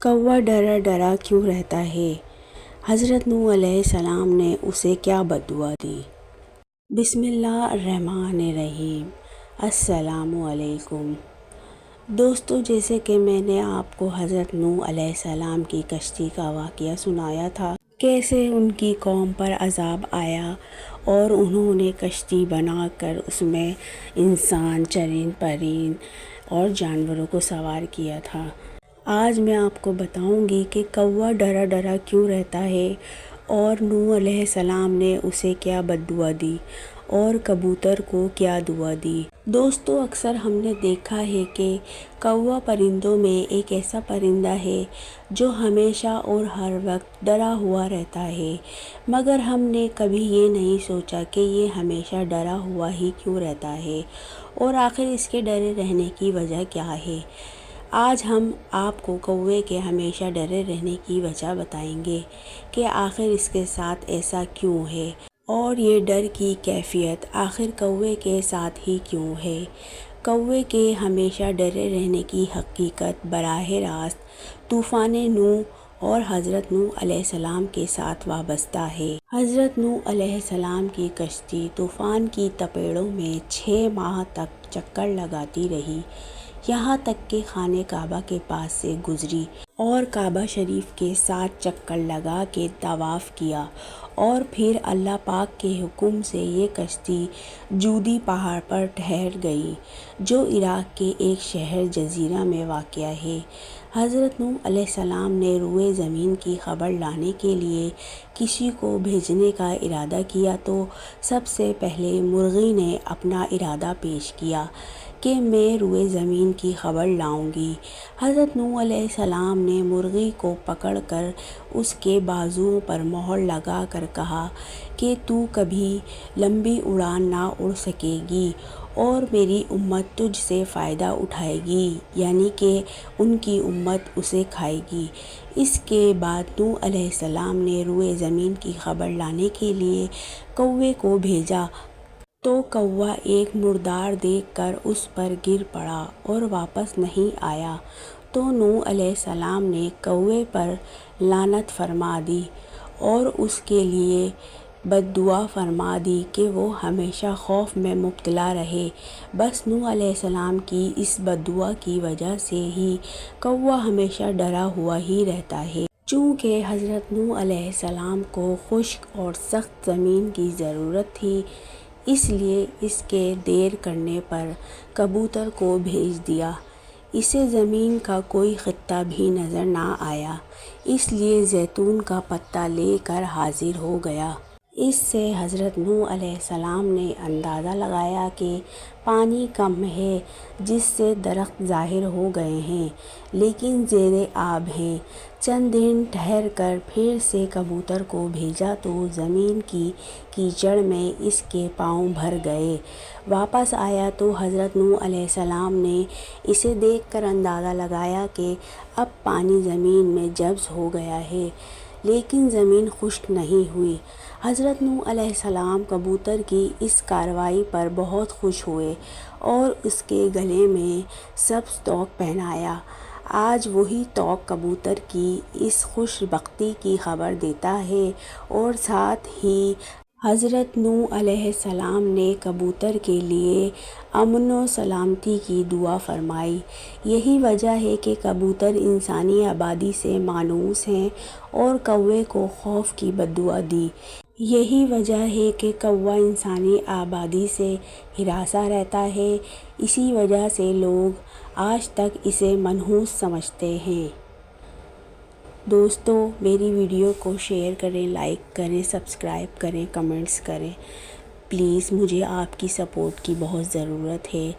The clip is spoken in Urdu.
کوا ڈرا ڈرا کیوں رہتا ہے؟ حضرت نوح علیہ السلام نے اسے کیا بددعا دی؟ بسم اللہ الرحمن الرحیم۔ السلام علیکم دوستو، جیسے کہ میں نے آپ کو حضرت نوح علیہ السلام کی کشتی کا واقعہ سنایا تھا، کیسے ان کی قوم پر عذاب آیا اور انہوں نے کشتی بنا کر اس میں انسان، چرند پرند اور جانوروں کو سوار کیا تھا۔ آج میں آپ کو بتاؤں گی کہ کوا ڈرا ڈرا کیوں رہتا ہے اور نوح علیہ السلام نے اسے کیا بددعا دی اور کبوتر کو کیا دعا دی۔ دوستو، اکثر ہم نے دیکھا ہے کہ کوا پرندوں میں ایک ایسا پرندہ ہے جو ہمیشہ اور ہر وقت ڈرا ہوا رہتا ہے، مگر ہم نے کبھی یہ نہیں سوچا کہ یہ ہمیشہ ڈرا ہوا ہی کیوں رہتا ہے اور آخر اس کے ڈرے رہنے کی وجہ کیا ہے۔ آج ہم آپ کو کوے کے ہمیشہ ڈرے رہنے کی وجہ بتائیں گے کہ آخر اس کے ساتھ ایسا کیوں ہے اور یہ ڈر کی کیفیت آخر کوے کے ساتھ ہی کیوں ہے۔ کوے کے ہمیشہ ڈرے رہنے کی حقیقت براہ راست طوفان نوح اور حضرت نوح علیہ السلام کے ساتھ وابستہ ہے۔ حضرت نوح علیہ السلام کی کشتی طوفان کی تپیڑوں میں 6 ماہ تک چکر لگاتی رہی، یہاں تک کہ خانہ کعبہ کے پاس سے گزری اور کعبہ شریف کے 7 چکر لگا کے طواف کیا، اور پھر اللہ پاک کے حکم سے یہ کشتی جودی پہاڑ پر ٹھہر گئی، جو عراق کے ایک شہر جزیرہ میں واقع ہے۔ حضرت نوح علیہ السلام نے روئے زمین کی خبر لانے کے لیے کسی کو بھیجنے کا ارادہ کیا تو سب سے پہلے مرغی نے اپنا ارادہ پیش کیا کہ میں روئے زمین کی خبر لاؤں گی۔ حضرت نوح علیہ السلام نے مرغی کو پکڑ کر اس کے بازوؤں پر مہر لگا کر کہا کہ تو کبھی لمبی اڑان نہ اڑ سکے گی اور میری امت تجھ سے فائدہ اٹھائے گی، یعنی کہ ان کی امت اسے کھائے گی۔ اس کے بعد نوح علیہ السلام نے روئے زمین کی خبر لانے کے لیے کوے کو بھیجا تو کوا ایک مردار دیکھ کر اس پر گر پڑا اور واپس نہیں آیا، تو نوح علیہ السلام نے کوے پر لعنت فرما دی اور اس کے لیے بددعا فرما دی کہ وہ ہمیشہ خوف میں مبتلا رہے۔ بس نوح علیہ السلام کی اس بددعا کی وجہ سے ہی کوا ہمیشہ ڈرا ہوا ہی رہتا ہے۔ چونکہ حضرت نوح علیہ السلام کو خشک اور سخت زمین کی ضرورت تھی، اس لیے اس کے دیر کرنے پر کبوتر کو بھیج دیا۔ اسے زمین کا کوئی خطہ بھی نظر نہ آیا، اس لیے زیتون کا پتا لے کر حاضر ہو گیا۔ اس سے حضرت نوح علیہ السلام نے اندازہ لگایا کہ پانی کم ہے، جس سے درخت ظاہر ہو گئے ہیں لیکن زیر آب ہیں۔ چند دن ٹھہر کر پھر سے کبوتر کو بھیجا تو زمین کی کیچڑ میں اس کے پاؤں بھر گئے۔ واپس آیا تو حضرت نوح علیہ السلام نے اسے دیکھ کر اندازہ لگایا کہ اب پانی زمین میں جذب ہو گیا ہے، لیکن زمین خشک نہیں ہوئی۔ حضرت نوح علیہ السلام کبوتر کی اس کارروائی پر بہت خوش ہوئے اور اس کے گلے میں سبز طوق پہنایا۔ آج وہی طوق کبوتر کی اس خوش بختی کی خبر دیتا ہے، اور ساتھ ہی حضرت نوح علیہ السلام نے کبوتر کے لیے امن و سلامتی کی دعا فرمائی۔ یہی وجہ ہے کہ کبوتر انسانی آبادی سے مانوس ہیں اور کوے کو خوف کی بددعا دی۔ یہی وجہ ہے کہ کوا انسانی آبادی سے ہراساں رہتا ہے، اسی وجہ سے لوگ آج تک اسے منحوس سمجھتے ہیں۔ دوستو، میری ویڈیو کو شیئر کریں، لائک کریں، سبسکرائب کریں، کمنٹس کریں۔ پلیز، مجھے آپ کی سپورٹ کی بہت ضرورت ہے۔